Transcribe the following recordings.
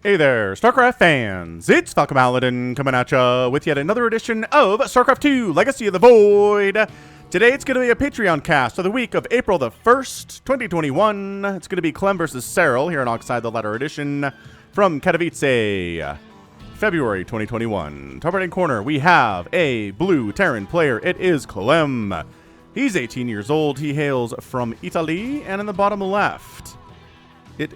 Hey there, StarCraft fans! It's Falcon Paladin coming at ya with yet another edition of StarCraft 2 Legacy of the Void. Today it's going to be a Patreon cast of the week of April the 1st, 2021. It's going to be Clem versus Serral here in Oxide, the latter edition from Katowice, February 2021. Top right corner, we have a blue Terran player. It is Clem. He's 18 years old. He hails from Italy. And in the bottom left,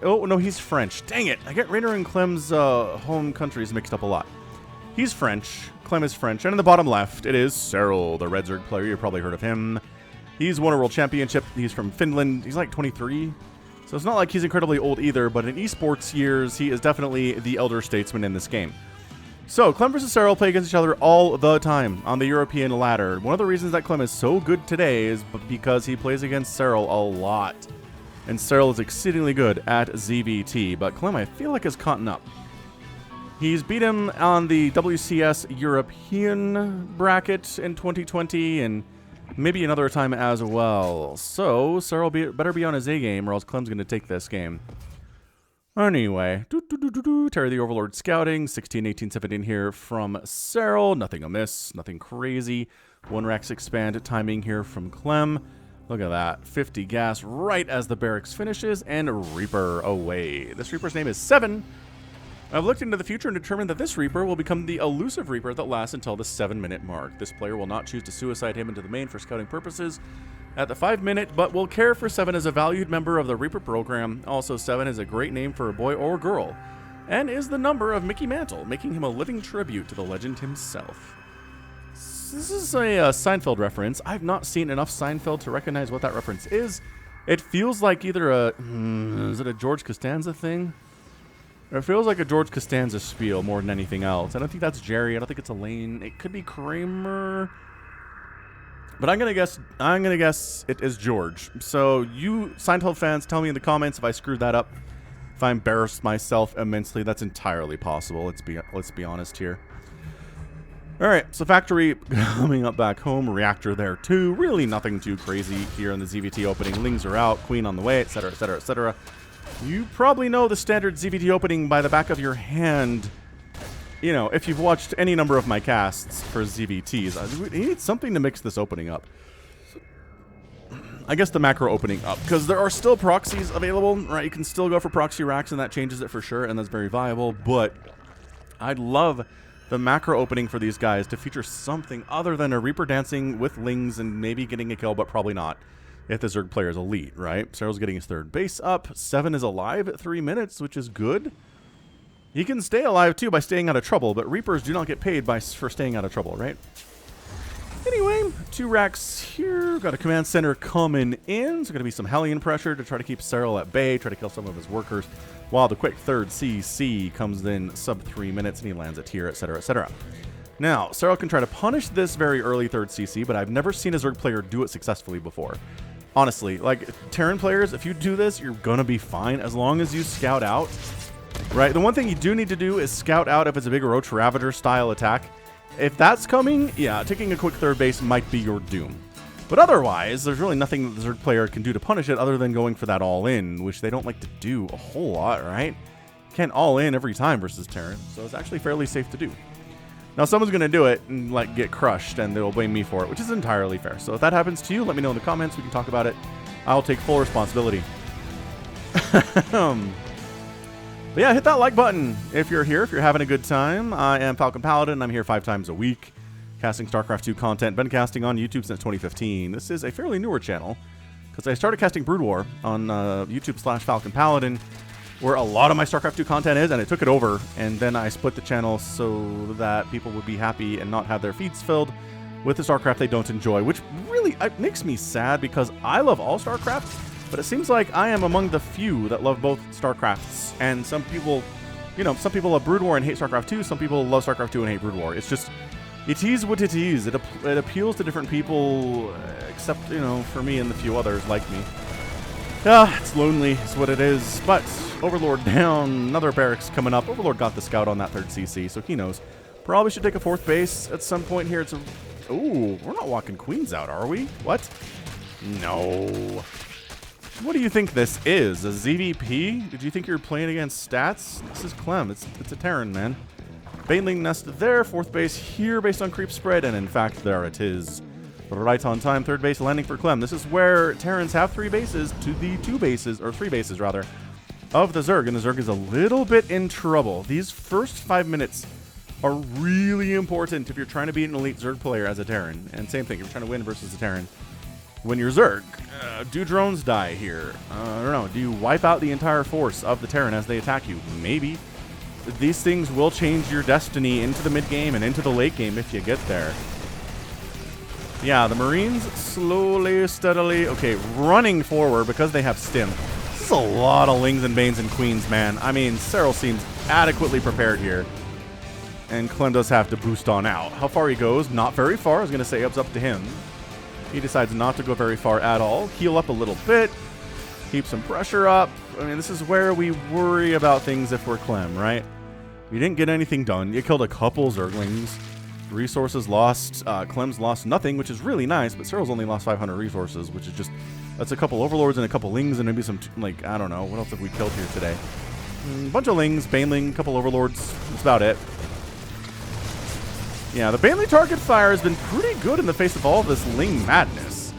oh, no, he's French. Dang it. I get Rainer and Clem's home countries mixed up a lot. He's French. Clem is French. And in the bottom left, it is Serral, the Red Zerg player. You've probably heard of him. He's won a world championship. He's from Finland. He's like 23. So it's not like he's incredibly old either, but in esports years, he is definitely the elder statesman in this game. So, Clem versus Serral play against each other all the time on the European ladder. One of the reasons that Clem is so good today is because he plays against Serral a lot. And Serral is exceedingly good at ZVT, but Clem, I feel like, has caught up. He's beat him on the WCS European bracket in 2020, and maybe another time as well. So, Serral better be on his A game, or else Clem's going to take this game. Anyway, Terry the Overlord scouting, 16, 18, 17 here from Serral. Nothing amiss, nothing crazy. 1 Rex expand timing here from Clem. Look at that, 50 gas right as the barracks finishes, and Reaper away. This Reaper's name is 7. I've looked into the future and determined that this Reaper will become the elusive Reaper that lasts until the 7-minute mark. This player will not choose to suicide him into the main for scouting purposes at the 5-minute, but will care for 7 as a valued member of the Reaper program. Also, 7 is a great name for a boy or girl, and is the number of Mickey Mantle, making him a living tribute to the legend himself. This is a Seinfeld reference. I've not seen enough Seinfeld to recognize what that reference is. It feels like either is it a George Costanza thing? It feels like a George Costanza spiel more than anything else. I don't think that's Jerry. I don't think it's Elaine. It could be Kramer. But I'm gonna guess it is George. So you Seinfeld fans, tell me in the comments if I screwed that up. If I embarrassed myself immensely, that's entirely possible. Let's be honest here. All right, so factory coming up back home, reactor there too. Really nothing too crazy here in the ZVT opening. Lings are out, queen on the way, etc., etc., etc. You probably know the standard ZVT opening by the back of your hand. You know, if you've watched any number of my casts for ZVTs, we need something to mix this opening up. I guess the macro opening up, because there are still proxies available, right? You can still go for proxy racks, and that changes it for sure, and that's very viable, but I'd love the macro opening for these guys to feature something other than a Reaper dancing with Lings and maybe getting a kill, but probably not if the Zerg player is elite, right? Serral's getting his 3rd base up. 7 is alive at 3 minutes, which is good. He can stay alive, too, by staying out of trouble, but Reapers do not get paid for staying out of trouble, right? Anyway, 2 racks here. Got a command center coming in. So going to be some Hellion pressure to try to keep Serral at bay, try to kill some of his workers, while the quick 3rd CC comes in sub 3 minutes, and he lands it here, etc., etc. Now, Serral can try to punish this very early 3rd CC, but I've never seen a Zerg player do it successfully before. Honestly, like, Terran players, if you do this, you're going to be fine as long as you scout out. Right, the one thing you do need to do is scout out if it's a big Roach Ravager style attack. If that's coming, yeah, taking a quick 3rd base might be your doom. But otherwise, there's really nothing the Zerg player can do to punish it other than going for that all-in, which they don't like to do a whole lot, right? You can't all-in every time versus Terran, so it's actually fairly safe to do. Now, someone's going to do it and, like, get crushed, and they'll blame me for it, which is entirely fair. So if that happens to you, let me know in the comments. We can talk about it. I'll take full responsibility. But yeah, hit that like button if you're here, if you're having a good time. I am Falcon Paladin. I'm here 5 times a week, casting StarCraft 2 content. Been casting on YouTube since 2015. This is a fairly newer channel, because I started casting Brood War on YouTube/Falcon Paladin, where a lot of my StarCraft 2 content is, and I took it over, and then I split the channel so that people would be happy and not have their feeds filled with the StarCraft they don't enjoy, which really makes me sad, because I love all StarCrafts. But it seems like I am among the few that love both StarCrafts. And some people, you know, some people love Brood War and hate StarCraft 2. Some people love StarCraft 2 and hate Brood War. It's just, it is what it is. It appeals to different people, except, you know, for me and the few others like me. It's lonely, is what it is. But Overlord down, another barracks coming up. Overlord got the scout on that 3rd CC, so he knows. Probably should take a 4th base at some point here. It's a, ooh, we're not walking queens out, are we? What? No. What do you think this is? A ZVP? Did you think you were playing against stats? This is Clem. It's a Terran, man. Baneling nested there. 4th base here based on creep spread. And in fact, there it is. Right on time. 3rd base landing for Clem. This is where Terrans have 3 bases to the 2 bases, or 3 bases rather, of the Zerg. And the Zerg is a little bit in trouble. These first 5 minutes are really important if you're trying to beat an elite Zerg player as a Terran. And same thing, if you're trying to win versus a Terran. When you're Zerg, do drones die here? I don't know. Do you wipe out the entire force of the Terran as they attack you? Maybe. These things will change your destiny into the mid-game and into the late game if you get there. Yeah, the Marines slowly, steadily, okay, running forward because they have stim. This is a lot of Lings and Banes and Queens, man. I mean, Serral seems adequately prepared here. And Clem does have to boost on out. How far he goes? Not very far. I was going to say it's up to him. He decides not to go very far at all. Heal up a little bit. Keep some pressure up. I mean, this is where we worry about things if we're Clem, right? You didn't get anything done. You killed a couple Zerglings. Resources lost. Clem's lost nothing, which is really nice, but Serral's only lost 500 resources, which is just... That's a couple Overlords and a couple Lings and maybe some, like, I don't know. What else have we killed here today? A bunch of Lings, Baneling, a couple Overlords. That's about it. Yeah, the Baneling target fire has been pretty good in the face of all of this Ling madness.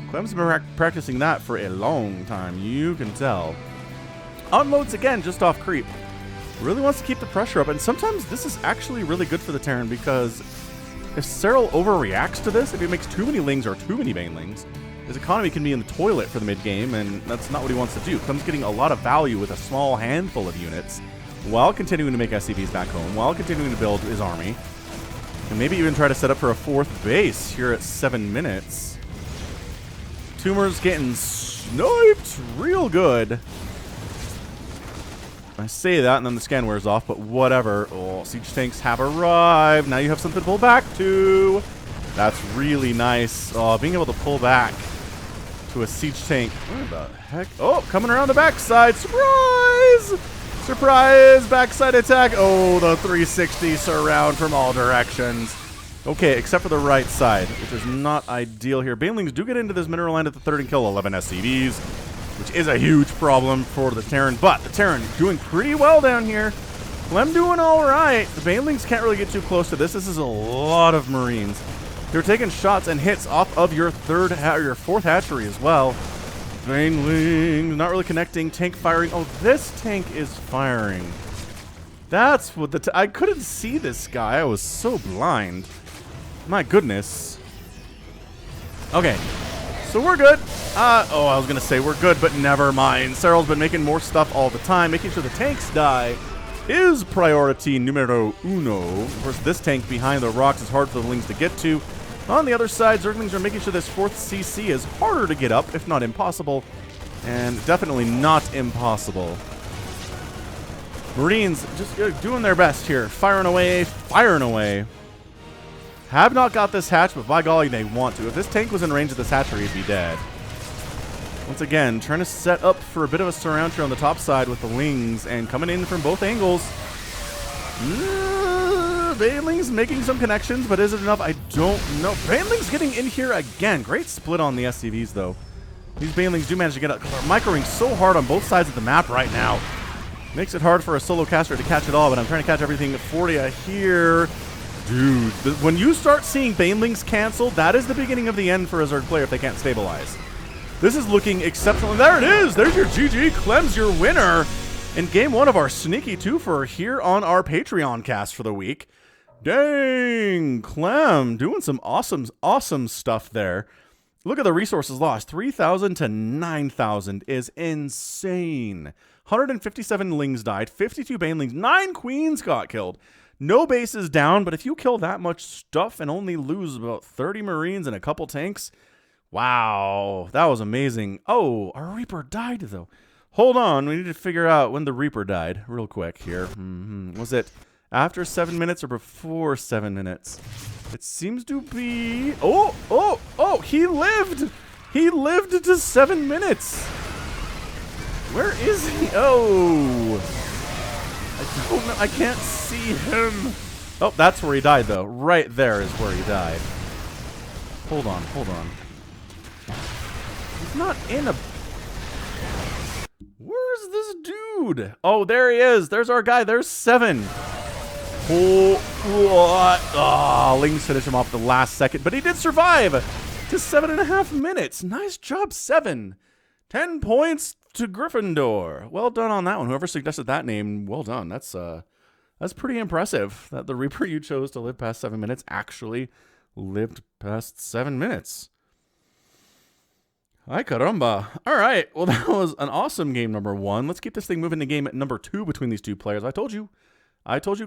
Clem's been practicing that for a long time, you can tell. Unloads again, just off creep. Really wants to keep the pressure up, and sometimes this is actually really good for the Terran because if Serral overreacts to this, if he makes too many Lings or too many Banelings, his economy can be in the toilet for the mid-game, and that's not what he wants to do. Clem's getting a lot of value with a small handful of units while continuing to make SCVs back home, while continuing to build his army. And maybe even try to set up for a 4th base here at 7 minutes. Tumor's getting sniped real good. I say that and then the scan wears off, but whatever. Oh, siege tanks have arrived. Now you have something to pull back to. That's really nice. Oh, being able to pull back to a siege tank. What the heck? Oh, coming around the backside. Surprise! Surprise! Backside attack. Oh, the 360 surround from all directions. Okay, except for the right side, which is not ideal here. Banelings do get into this mineral line at the 3rd and kill 11 SCVs, which is a huge problem for the Terran. But the Terran doing pretty well down here. Clem doing all right. The Banelings can't really get too close to this. This is a lot of Marines. They're taking shots and hits off of your 4th hatchery as well. Baneling, not really connecting. Tank firing. Oh, this tank is firing. That's what I couldn't see this guy. I was so blind. My goodness. Okay, so we're good. Oh, I was going to say we're good, but never mind. Serral's been making more stuff all the time. Making sure the tanks die is priority numero uno. Of course, this tank behind the rocks is hard for the Lings to get to. On the other side, Zerglings are making sure this 4th CC is harder to get up, if not impossible. And definitely not impossible. Marines just doing their best here. Firing away, firing away. Have not got this hatch, but by golly, they want to. If this tank was in range of this hatchery, he'd be dead. Once again, trying to set up for a bit of a surround here on the top side with the Lings and coming in from both angles. Baneling's making some connections, but is it enough? I don't know. Baneling's getting in here again. Great split on the SCVs, though. These Banelings do manage to get up. They're microing so hard on both sides of the map right now. Makes it hard for a solo caster to catch it all, but I'm trying to catch everything for you here. Dude, when you start seeing Banelings cancel, that is the beginning of the end for a Zerg player if they can't stabilize. This is looking exceptional. There it is. There's your GG. Clem's your winner in game 1 of our sneaky twofer here on our Patreon cast for the week. Dang, Clem doing some awesome stuff there. Look at the resources lost. 3,000 to 9,000 is insane. 157 Lings died, 52 Banelings, 9 Queens got killed. No bases down, but if you kill that much stuff and only lose about 30 Marines and a couple tanks, wow, that was amazing. Oh, our Reaper died, though. Hold on, we need to figure out when the Reaper died real quick here. Was it after 7 minutes or before 7 minutes? It seems to be... Oh, he lived! He lived to 7 minutes! Where is he? Oh! I don't know. I can't see him. Oh, that's where he died, though. Right there is where he died. Hold on. He's not in a dude. Oh, there he is. There's our guy. There's 7. Oh, what? Oh, Lings finished him off at the last second, but he did survive to 7.5 minutes. Nice job, 7. 10 points to Gryffindor. Well done on that one. Whoever suggested that name, well done. That's pretty impressive that the Reaper you chose to live past 7 minutes actually lived past 7 minutes. Ay caramba. All right. Well, that was an awesome game number 1. Let's keep this thing moving to game number 2 between these two players. I told you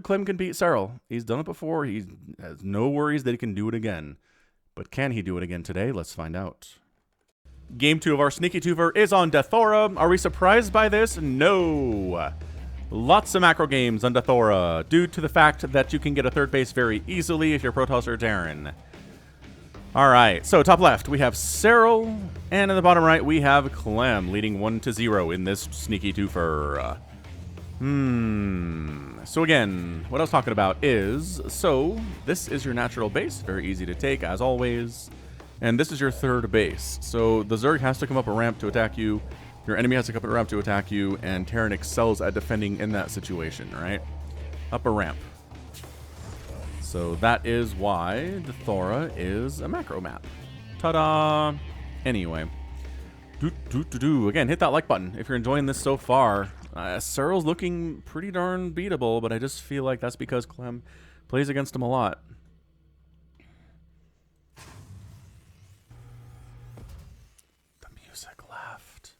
Clem can beat Serral. He's done it before. He has no worries that he can do it again. But can he do it again today? Let's find out. Game 2 of our Sneaky Twofer is on Dethora. Are we surprised by this? No. Lots of macro games on Dethora due to the fact that you can get a 3rd base very easily if you're Protoss or Terran. All right, so top left we have Serral, and in the bottom right we have Clem leading 1-0 in this Sneaky Twofer. So again, what I was talking about is, so this is your natural base, very easy to take as always, and this is your 3rd base. So the Zerg has to come up a ramp to attack you, your enemy has to come up a ramp to attack you, and Terran excels at defending in that situation, right? Up a ramp. So that is why the Thora is a macro map. Ta-da! Anyway. Again, hit that like button if you're enjoying this so far. Serral's looking pretty darn beatable, but I just feel like that's because Clem plays against him a lot. The music left.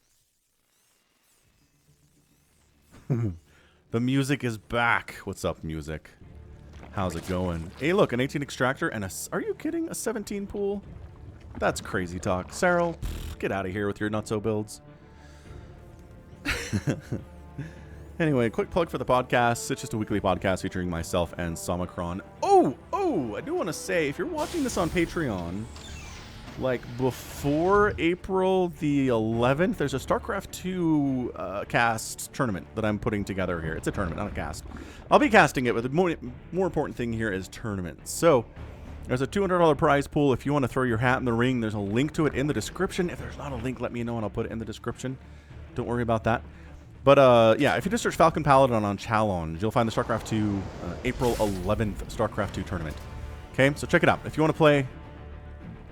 The music is back. What's up, music? How's it going? Hey, look, an 18 extractor and are you kidding? A 17 pool? That's crazy talk. Serral, get out of here with your nutso builds. Anyway, quick plug for the podcast. It's just a weekly podcast featuring myself and Somicron. Oh, I do want to say, if you're watching this on Patreon, like before April the 11th, there's a StarCraft 2 cast tournament that I'm putting together here. It's a tournament, not a cast. I'll be casting it, but the more important thing here is tournament. So there's a $200 prize pool. If you want to throw your hat in the ring, there's a link to it in the description. If there's not a link, let me know and I'll put it in the description. Don't worry about that. But yeah, if you just search Falcon Paladin on Challenge, you'll find the StarCraft 2 April 11th StarCraft 2 tournament. Okay, so check it out. If you want to play,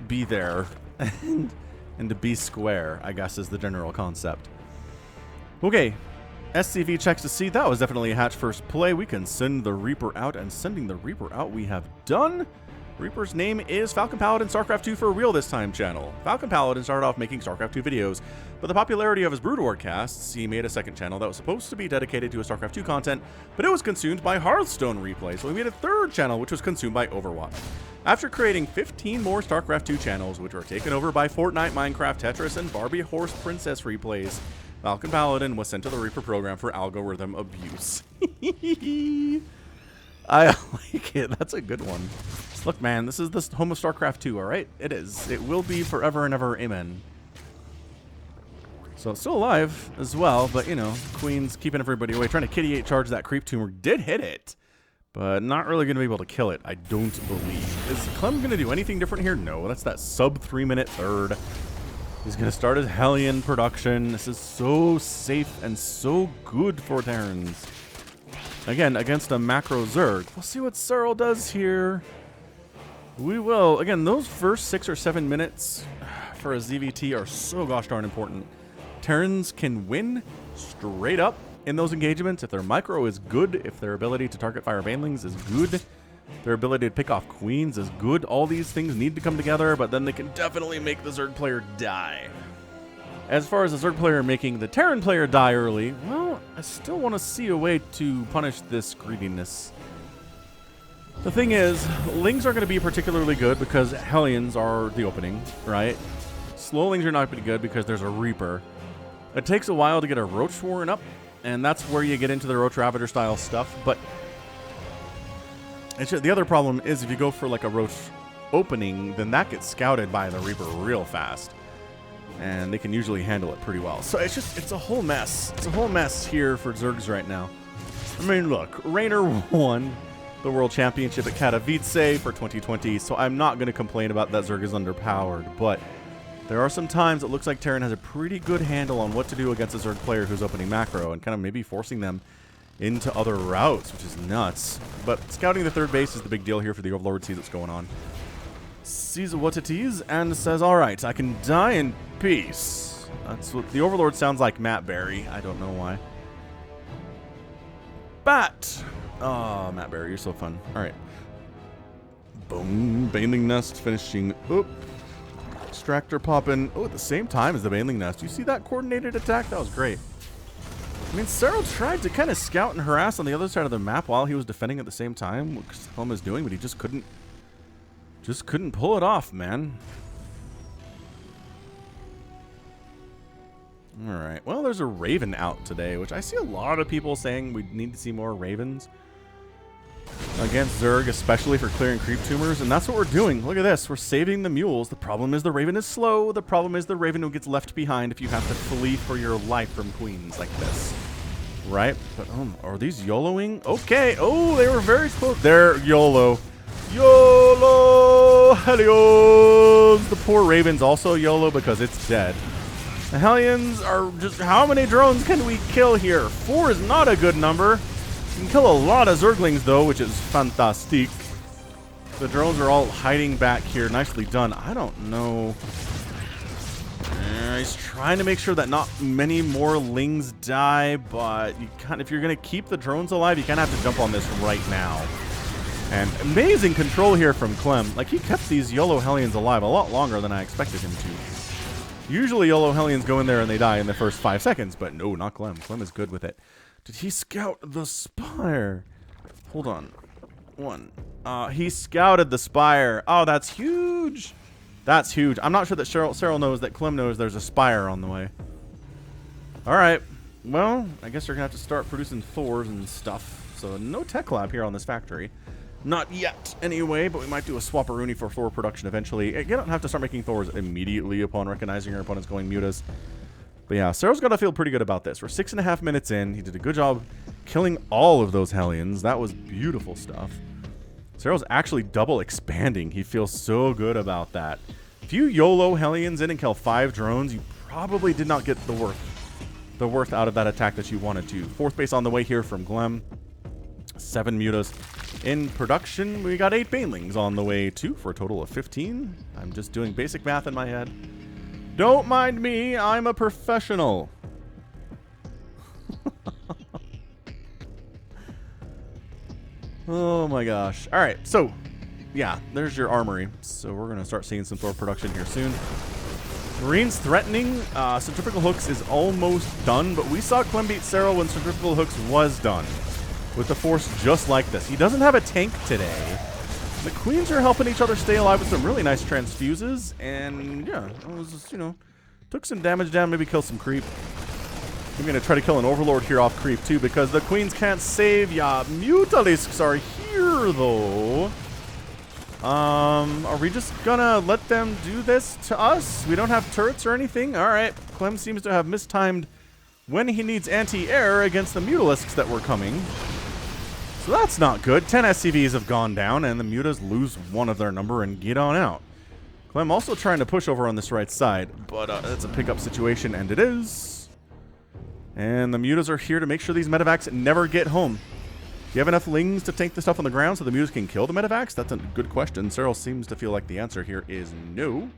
be there. And to be square, I guess, is the general concept. Okay, SCV checks to see. That was definitely a hatch first play. We can send the Reaper out, and sending the Reaper out we have done. Reaper's name is Falcon Paladin StarCraft 2 for real this time channel. Falcon Paladin started off making StarCraft 2 videos, but the popularity of his Brood War casts, he made a second channel that was supposed to be dedicated to his StarCraft 2 content, but it was consumed by Hearthstone replay, so he made a 3rd channel which was consumed by Overwatch. After creating 15 more StarCraft 2 channels, which were taken over by Fortnite, Minecraft, Tetris, and Barbie Horse Princess replays, Falcon Paladin was sent to the Reaper program for algorithm abuse. I like it. That's a good one. Look, man, this is the home of StarCraft 2, alright? It is. It will be forever and ever. Amen. So it's still alive as well, but, you know, Queen's keeping everybody away. Trying to kitty 8 charge that creep tumor. Did hit it, but not really going to be able to kill it, I don't believe. Is Clem going to do anything different here? No, that's that sub 3-minute 3rd. He's going to start his Hellion production. This is so safe and so good for Terrans. Again, against a macro Zerg. We'll see what Serral does here. We will. Again, those first 6 or 7 minutes for a ZVT are so gosh darn important. Terrans can win straight up in those engagements if their micro is good, if their ability to target fire banelings is good, their ability to pick off queens is good. All these things need to come together, but then they can definitely make the Zerg player die. As far as the Zerg player making the Terran player die early, well, I still want to see a way to punish this greediness. The thing is, Lings are going to be particularly good because Hellions are the opening, right? Slowlings are not pretty good because there's a Reaper. It takes a while to get a Roach Warren up, and that's where you get into the Roach Ravager style stuff, but the other problem is if you go for like a Roach opening, then that gets scouted by the Reaper real fast, and they can usually handle it pretty well. So it's a whole mess. It's a whole mess here for Zergs right now. I mean, look, Raynor won the World Championship at Katowice for 2020, so I'm not going to complain about that Zerg is underpowered, but There are some times it looks like Terran has a pretty good handle on what to do against a Zerg player who's opening macro and kind of maybe forcing them into other routes, which is nuts. But scouting the third base is the big deal here for the Overlord, sees what's going on. Sees what it is and says, alright, I can die in peace. That's what the Overlord sounds like. Matt Berry. I don't know why. Bat! Oh, Matt Berry, you're so fun. Alright. Boom. Baneling Nest finishing up. Extractor popping. Oh, at the same time as the Baneling Nest. You see that coordinated attack? That was great. I mean, Serral tried to kind of scout and harass on the other side of the map while he was defending at the same time, what Clem was doing, but he just couldn't pull it off, man. Alright, well, there's a Raven out today, which I see a lot of people saying we need to see more Ravens against Zerg, especially for clearing creep tumors, and that's what we're doing. Look at this. We're saving the mules. The problem is the Raven is slow. The problem is the Raven who gets left behind if you have to flee for your life from queens like this. Right? But, are these YOLOing? Okay. Oh, they were very close. They're YOLO. YOLO! Hellions! The poor Raven's also YOLO because it's dead. The Hellions are just... How many drones can we kill here? 4 is not a good number. You can kill a lot of Zerglings, though, which is fantastic. The drones are all hiding back here. Nicely done. I don't know. He's trying to make sure that not many more Lings die, but you if you're going to keep the drones alive, you kind of have to jump on this right now. And amazing control here from Clem. Like, he kept these YOLO Hellions alive a lot longer than I expected him to. Usually YOLO Hellions go in there and they die in the first 5 seconds, but no, not Clem. Clem is good with it. Did he scout the spire? Hold on. He scouted the spire. Oh, that's huge. That's huge. I'm not sure that Serral knows that Clem knows there's a spire on the way. Alright. Well, I guess you're going to have to start producing Thors and stuff. So no tech lab here on this factory. Not yet, anyway, but we might do a swap-a-rooney for Thor production eventually. You don't have to start making Thors immediately upon recognizing your opponent's going mutas. But yeah, Serral's got to feel pretty good about this. We're 6.5 minutes in. He did a good job killing all of those Hellions. That was beautiful stuff. Serral's actually double expanding. He feels so good about that. If you YOLO Hellions in and kill 5 drones, you probably did not get the worth out of that attack that you wanted to. 4th base on the way here from Clem. 7 mutas in production. We got 8 banelings on the way too for a total of 15. I'm just doing basic math in my head. Don't mind me, I'm a professional. Oh my gosh. Alright, so, yeah, there's your armory. So we're going to start seeing some Thor production here soon. Marines threatening. Centrifugal Hooks is almost done, but we saw Clem beat Serral when Centrifugal Hooks was done. With the force just like this. He doesn't have a tank today. The queens are helping each other stay alive with some really nice transfuses, and yeah, it was just, you know, took some damage down, maybe kill some creep. I'm going to try to kill an Overlord here off creep too, because the queens can't save ya. Mutalisks are here though. Are we just gonna let them do this to us? We don't have turrets or anything? Alright, Clem seems to have mistimed when he needs anti-air against the Mutalisks that were coming. So that's not good. 10 SCVs have gone down, and the Mutas lose 1 of their number and get on out. Clem also trying to push over on this right side, but it's a pickup situation, and it is. And the Mutas are here to make sure these medevacs never get home. Do you have enough Lings to tank the stuff on the ground so the Mutas can kill the medevacs? That's a good question. Serral seems to feel like the answer here is no.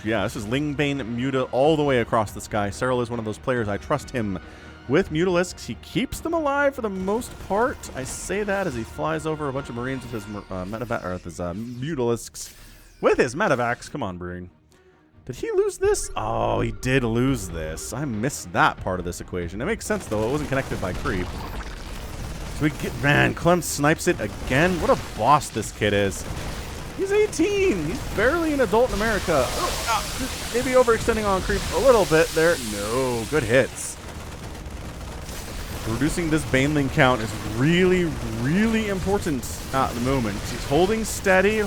Yeah, this is Lingbane Muta all the way across the sky. Serral is one of those players. I trust him with Mutalisks. He keeps them alive for the most part. I say that as he flies over a bunch of Marines with his Mutalisks. With his medevacs. Come on, Breen. Did he lose this? Oh, he did lose this. I missed that part of this equation. It makes sense, though. It wasn't connected by creep. So we get... Man, Clem snipes it again. What a boss this kid is. He's 18. He's barely an adult in America. Oh, maybe overextending on creep a little bit there. No, good hits. Reducing this Baneling count is really, really important at the moment. He's holding steady,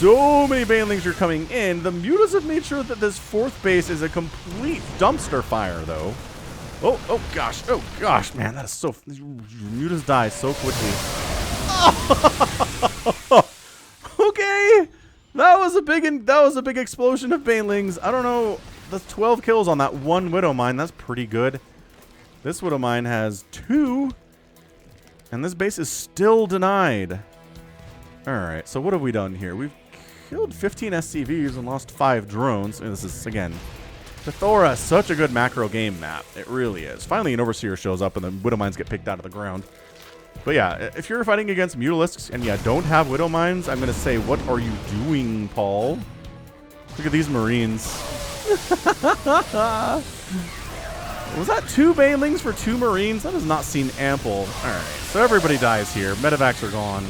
so many banelings are coming in. The mutas have made sure that this fourth base is a complete dumpster fire, though. Oh gosh, man, that is so... Mutas die so quickly. Okay, that was a big explosion of banelings. I don't know. That's 12 kills on that one Widow Mine. That's pretty good. This Widow Mine has 2, and this base is still denied. All right, so what have we done here? We've killed 15 SCVs and lost 5 drones. And this is, again, Thora, such a good macro game map. It really is. Finally, an Overseer shows up and the Widow Mines get picked out of the ground. But yeah, if you're fighting against Mutalisks and don't have Widow Mines, I'm going to say, what are you doing, Paul? Look at these Marines. Was that 2 banelings for 2 Marines? That does not seem ample. Alright, so everybody dies here. Medevacs are gone.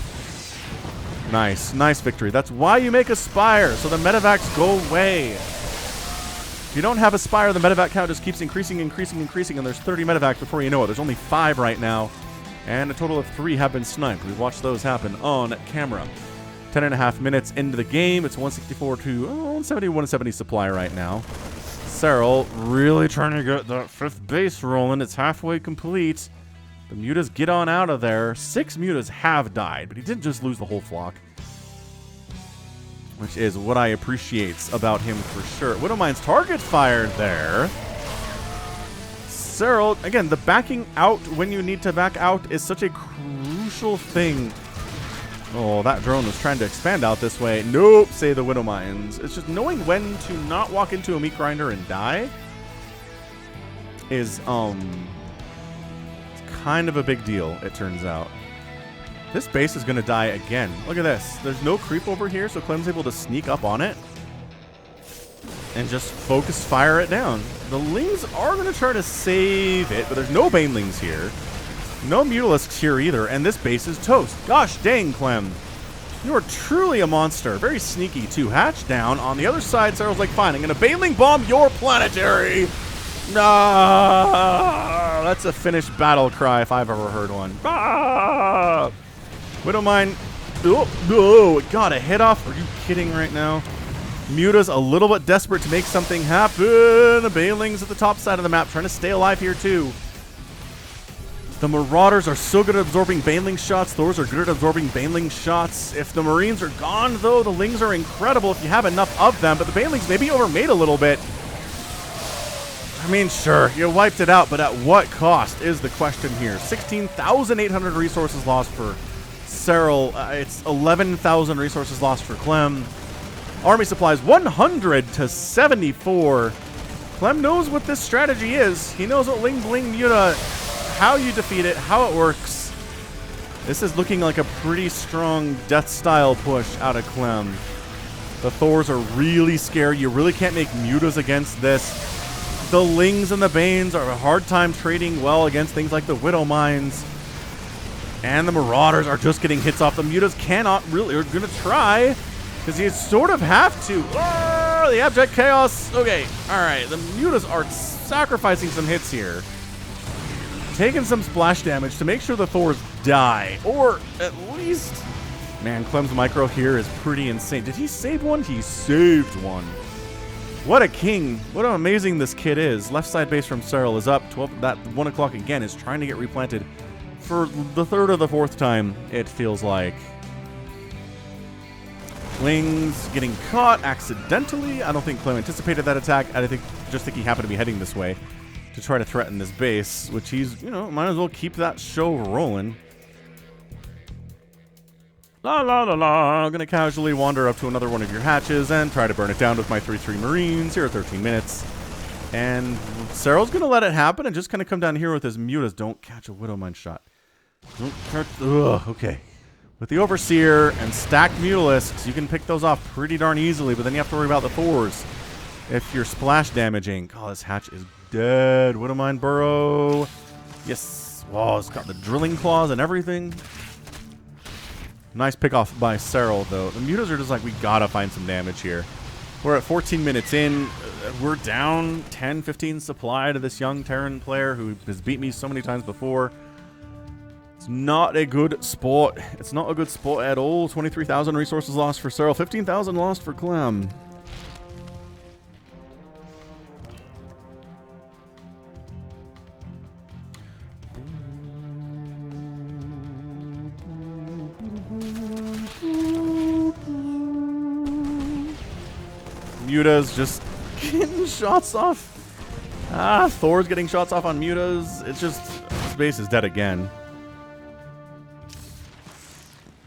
Nice victory. That's why you make a Spire, so the Medevacs go away. If you don't have a Spire, the Medevac count just keeps increasing, and there's 30 Medevacs before you know it. There's only 5 right now, and a total of 3 have been sniped. We've watched those happen on camera. 10.5 minutes into the game. It's 164 to 170, 170 supply right now. Serral really trying to get that 5th base rolling. It's halfway complete. The mutas get on out of there. 6 mutas have died, but he didn't just lose the whole flock, which is what I appreciate about him for sure. Widow Mine's target fired there. Serral, again, the backing out when you need to back out is such a crucial thing. Oh, that drone was trying to expand out this way. Nope, say the Widow Mines. It's just knowing when to not walk into a meat grinder and die is, kind of a big deal, it turns out. This base is going to die again. Look at this. There's no creep over here, so Clem's able to sneak up on it and just focus fire it down. The Lings are going to try to save it, but there's no banelings here. No Mutalisks here either, and this base is toast. Gosh dang, Clem. You are truly a monster. Very sneaky, too. Hatch down. On the other side, Serral's like, fine, I'm going to baneling bomb your planetary. Ah, that's a Finnish battle cry if I've ever heard one. Ah! Widow Mine. Oh, it got a hit off. Are you kidding right now? Muta's a little bit desperate to make something happen. The banelings at the top side of the map trying to stay alive here too. The Marauders are so good at absorbing baneling shots. Thors are good at absorbing baneling shots. If the Marines are gone, though, the Lings are incredible if you have enough of them. But the banelings may be overmade a little bit. I mean, sure, you wiped it out, but at what cost is the question here. 16,800 resources lost for Serral. It's 11,000 resources lost for Clem. Army supplies 100 to 74. Clem knows what this strategy is. He knows what Ling Bling Muta, how you defeat it, how it works. This is looking like a pretty strong death style push out of Clem. The Thors are really scary. You really can't make Mutas against this. The Lings and the Banes are a hard time trading well against things like the Widow Mines. And the Marauders are just getting hits off. The Mutas cannot really, are going to try, because you sort of have to. Oh, the Abject Chaos. Okay, all right. The Mutas are sacrificing some hits here. Taking some splash damage to make sure the Thors die. Or at least... Man, Clem's micro here is pretty insane. Did he save one? He saved one. What a king. What amazing this kid is. Left side base from Serral is up. 12. That 1 o'clock again is trying to get replanted for the 3rd or the 4th time, it feels like. Lings getting caught accidentally. I don't think Clem anticipated that attack. I just think he happened to be heading this way to try to threaten this base, which he's, might as well keep that show rolling. La la la la. I'm going to casually wander up to another one of your hatches and try to burn it down with my 3-3 Marines here at 13 minutes. And Serral's going to let it happen and just kind of come down here with his Mutas. Don't catch a Widow Mine shot. Don't catch... Ugh, okay. With the Overseer and stacked Mutalisks, you can pick those off pretty darn easily, but then you have to worry about the Thors if you're splash damaging. Oh, this hatch is dead. Widow Mine burrow. Yes. Wow, it's got the drilling claws and everything. Nice pick off by Serral, though. The Mutas are just like, we gotta find some damage here. We're at 14 minutes in. We're down 10, 15 supply to this young Terran player who has beat me so many times before. It's not a good spot. It's not a good spot at all. 23,000 resources lost for Serral. 15,000 lost for Clem. Muta's just getting shots off. Thor's getting shots off on Mutas. It's just, this base is dead again.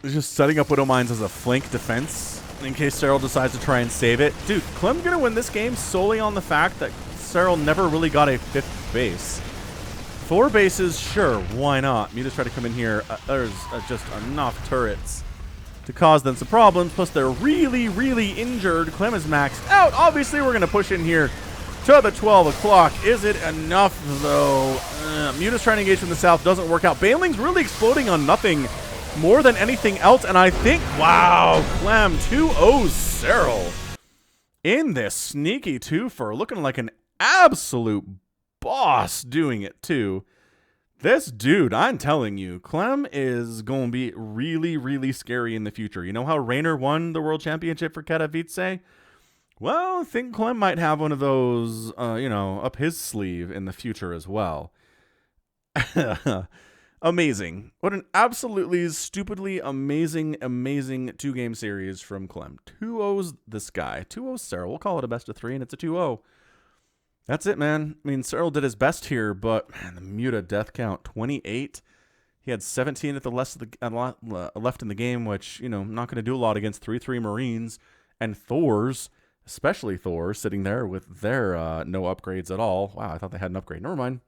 He's just setting up Widow Mines as a flank defense in case Serral decides to try and save it. Dude, Clem gonna win this game solely on the fact that Serral never really got a 5th base. 4 bases, sure, why not? Mutas try to come in here. There's just enough turrets to cause them some problems. Plus, they're really, really injured. Clem is maxed out. Obviously, we're going to push in here to the 12 o'clock. Is it enough, though? Muta's trying to engage from the south. Doesn't work out. Bailing's really exploding on nothing more than anything else. And I think, wow, Clem 2-0 Serral in this sneaky twofer. Looking like an absolute boss doing it, too. This dude, I'm telling you, Clem is going to be really, really scary in the future. You know how Raynor won the World Championship for Katowice? Well, I think Clem might have one of those, you know, up his sleeve in the future as well. Amazing. What an absolutely stupidly amazing, amazing 2-game series from Clem. 2-0's this guy. 2-0 Serral. We'll call it a best of 3, and it's a 2-0. That's it, man. I mean, Serral did his best here, but man, the Muta death count, 28. He had 17 at the left in the game, which, you know, not going to do a lot against 3-3 Marines and Thors, especially Thor, sitting there with their no upgrades at all. Wow, I thought they had an upgrade. Never mind.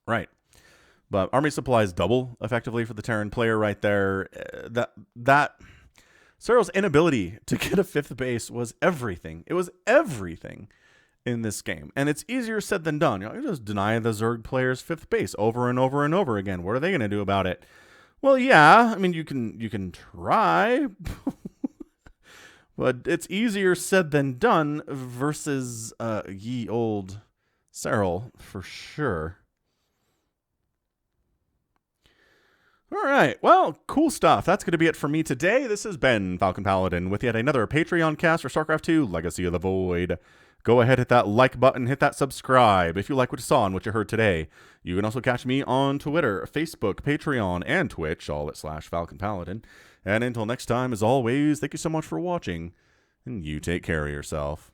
Right. But army supplies double, effectively, for the Terran player right there. That Serral's inability to get a 5th base was everything. It was everything in this game, and it's easier said than done. You know, you just deny the Zerg player's 5th base over and over and over again. What are they going to do about it? Well, yeah, I mean, you can try, but it's easier said than done versus ye old Serral for sure. All right, well, cool stuff. That's going to be it for me today. This has been Falcon Paladin with yet another Patreon cast for StarCraft 2 Legacy of the Void. Go ahead, hit that like button, hit that subscribe if you like what you saw and what you heard today. You can also catch me on Twitter, Facebook, Patreon, and Twitch, all at /Falcon Paladin. And until next time, as always, thank you so much for watching, and you take care of yourself.